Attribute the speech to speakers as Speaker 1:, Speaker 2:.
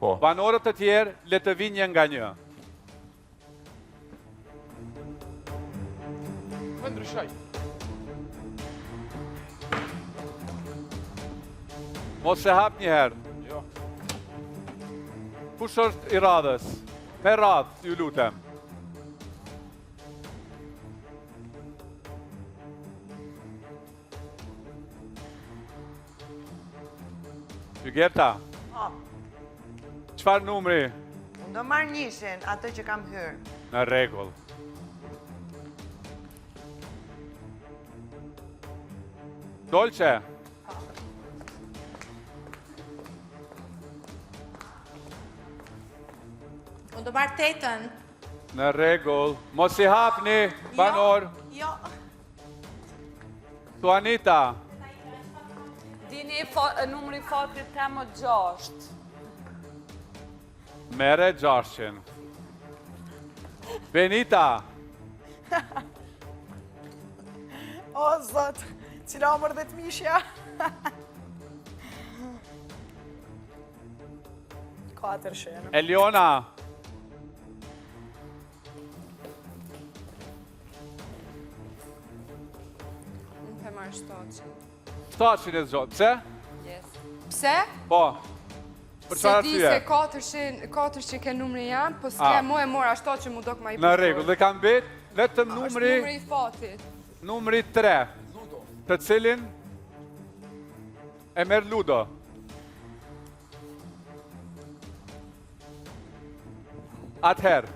Speaker 1: Po.
Speaker 2: Banorët të tjerë le të vinë një nga një.
Speaker 1: Më ndryshoj.
Speaker 2: Mos e hap një herë.
Speaker 1: Jo.
Speaker 2: Kush është i radhës? Me radhë, ju lutem. Jygerta,
Speaker 3: Po,
Speaker 2: çfarë numri?
Speaker 3: unë do marrë njëshin, atë që kam hyrë.
Speaker 2: Në rregull. Dolce,
Speaker 4: Unë do marrë 8-ën.
Speaker 2: në rregull. Mos i hapni, banor.
Speaker 4: Jo.
Speaker 2: Tuanita,
Speaker 5: Dini numri fatrit tem o 6.
Speaker 2: mere 600. Benita,
Speaker 6: O, zot, cila mërë të mishja. 4 shenë.
Speaker 2: Eliona,
Speaker 5: Unë pe marrë 700.
Speaker 2: 700 e zgjot. Pse?
Speaker 5: Yes.
Speaker 7: Pse?
Speaker 2: Po. Për
Speaker 7: Se
Speaker 2: çfarë
Speaker 7: di se
Speaker 2: arsye?
Speaker 7: 4 që ke numri janë, po s'ke mo e mora 7 që mu dok ma i
Speaker 2: Në rregull, dhe kam bet vetëm
Speaker 7: Është
Speaker 2: numri
Speaker 7: numri i fatit.
Speaker 2: numri 3, të cilin e merr Ludo. Atëherë,